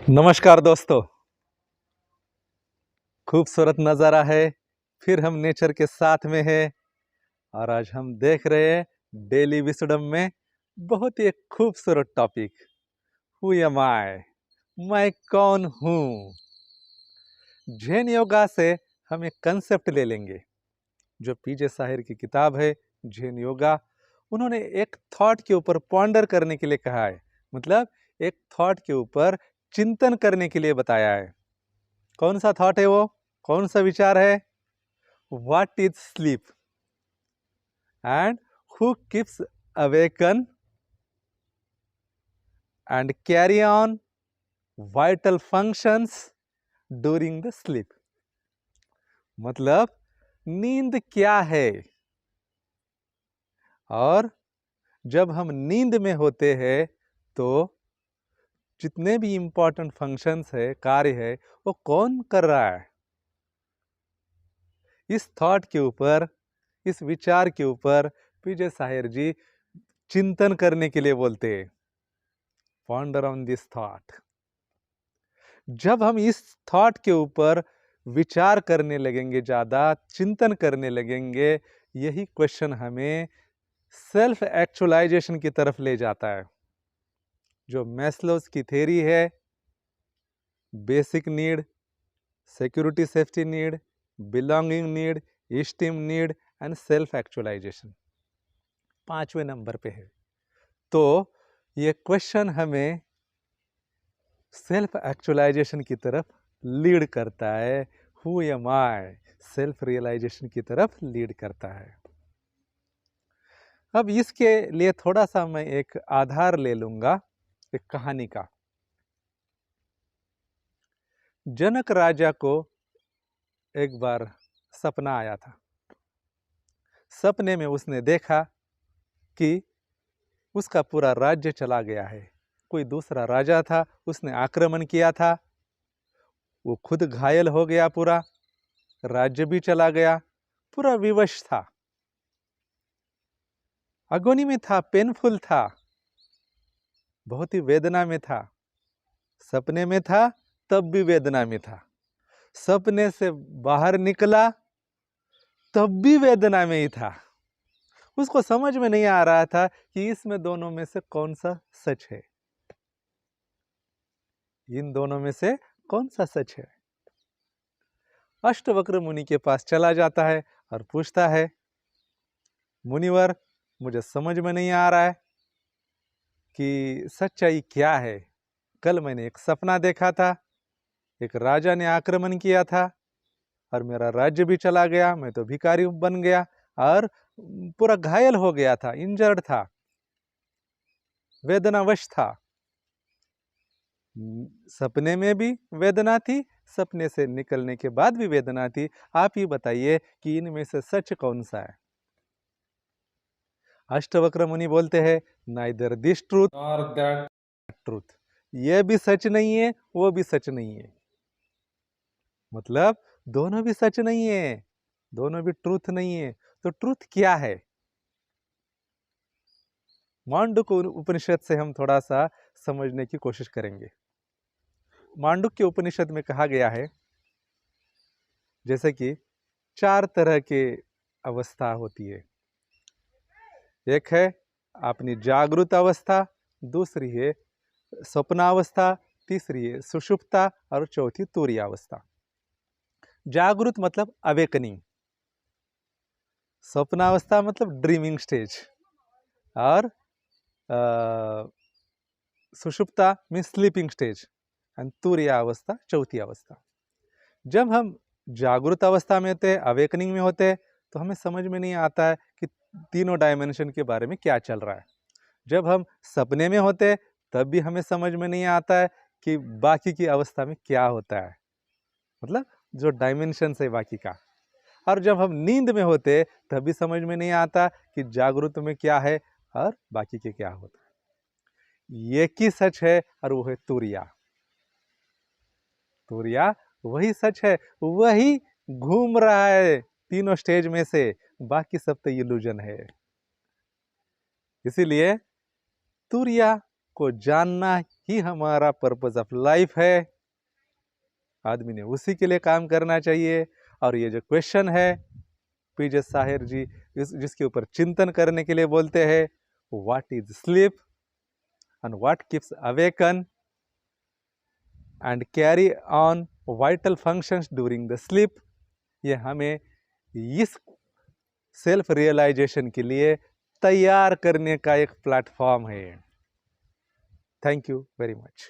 नमस्कार दोस्तों। खूबसूरत नज़ारा है। फिर हम नेचर के साथ में हैं और आज हम देख रहे हैं डेली विस्डम में बहुत ही एक खूबसूरत टॉपिक, हु एम आई, मैं कौन हूँ। जैन योगा से हम एक कंसेप्ट ले लेंगे जो पीजे साहिर की किताब है जैन योगा। उन्होंने एक थॉट के ऊपर पॉन्डर करने के लिए कहा है, मतलब एक थॉट के ऊपर चिंतन करने के लिए बताया है। कौन सा थॉट है वो, कौन सा विचार है? What is sleep and who keeps awaken and carry on vital functions during the sleep. मतलब नींद क्या है, और जब हम नींद में होते हैं तो जितने भी इंपॉर्टेंट फंक्शंस है, कार्य है, वो कौन कर रहा है। इस थॉट के ऊपर, इस विचार के ऊपर पीजे साहिर जी चिंतन करने के लिए बोलते हैं, पॉन्डर ऑन दिस थॉट। जब हम इस थॉट के ऊपर विचार करने लगेंगे, ज़्यादा चिंतन करने लगेंगे, यही क्वेश्चन हमें सेल्फ एक्चुअलाइजेशन की तरफ ले जाता है। जो मैस्लोस की थ्योरी है, basic need, security safety need, belonging need, esteem need and self actualisation 5वें नंबर पे है। तो ये क्वेश्चन हमें सेल्फ एक्चुअलाइजेशन की तरफ लीड करता है। Who am I, self realization की तरफ लीड करता है। अब इसके लिए थोड़ा सा मैं एक आधार ले लूंगा, एक कहानी का। जनक राजा को एक बार सपना आया था। सपने में उसने देखा कि उसका पूरा राज्य चला गया है। कोई दूसरा राजा था, उसने आक्रमण किया था, वो खुद घायल हो गया, पूरा राज्य भी चला गया, पूरा विवश था, अगोनी में था, पेनफुल था, बहुत ही वेदना में था। सपने में था तब भी वेदना में था, सपने से बाहर निकला तब भी वेदना में ही था। उसको समझ में नहीं आ रहा था कि इसमें दोनों में से कौन सा सच है, इन दोनों में से कौन सा सच है। अष्टवक्र मुनि के पास चला जाता है और पूछता है, मुनिवर, मुझे समझ में नहीं आ रहा है कि सच्चाई क्या है। कल मैंने एक सपना देखा था, एक राजा ने आक्रमण किया था और मेरा राज्य भी चला गया, मैं तो भिखारी बन गया और पूरा घायल हो गया था, इंजर्ड था, वेदनावश था। सपने में भी वेदना थी, सपने से निकलने के बाद भी वेदना थी। आप ही बताइए कि इनमें से सच कौन सा है। अष्टवक्र मुनि बोलते हैं, नाइदर दिस ट्रूथ और दैट ट्रूथ। ये भी सच नहीं है, वो भी सच नहीं है। मतलब दोनों भी सच नहीं है, दोनों भी ट्रूथ नहीं है। तो ट्रूथ क्या है? मांडुक्य उपनिषद से हम थोड़ा सा समझने की कोशिश करेंगे। मांडुक्य उपनिषद में कहा गया है, जैसे कि 4 तरह के अवस्था होती है। एक है अपनी जागृत अवस्था, दूसरी है स्वप्नावस्था, तीसरी है सुषुप्ता और चौथी तुरीय अवस्था। जागृत मतलब अवेकनिंग, स्वप्नावस्था मतलब ड्रीमिंग स्टेज, और सुषुप्ता मीन स्लीपिंग स्टेज, एंड तुरीय अवस्था चौथी अवस्था। जब हम जागृत अवस्था में होते हैं, अवेकनिंग में होते हैं, तो हमें समझ में नहीं आता है कि तीनों डायमेंशन के बारे में क्या चल रहा है। जब हम सपने में होते हैं तब भी हमें समझ में नहीं आता है कि बाकी की अवस्था में क्या होता है, मतलब जो डायमेंशन है बाकी का। और जब हम नींद में होते तब भी समझ में नहीं आता कि जागृत में क्या है और बाकी के क्या होता है। एक ही सच है और वो है तुरिया। तुरिया वही सच है, वही घूम रहा है तीनों स्टेज में से, बाकी सब तो इल्यूजन है। इसीलिए तुरिया को जानना ही हमारा पर्पस ऑफ लाइफ है। आदमी ने उसी के लिए काम करना चाहिए। और ये जो क्वेश्चन है पीजे साहिर जी जिसके ऊपर चिंतन करने के लिए बोलते हैं, what is sleep and what keeps awaken and carry on vital functions during the sleep, ये हमें इस सेल्फ रियलाइजेशन के लिए तैयार करने का एक प्लेटफॉर्म है। Thank you very much.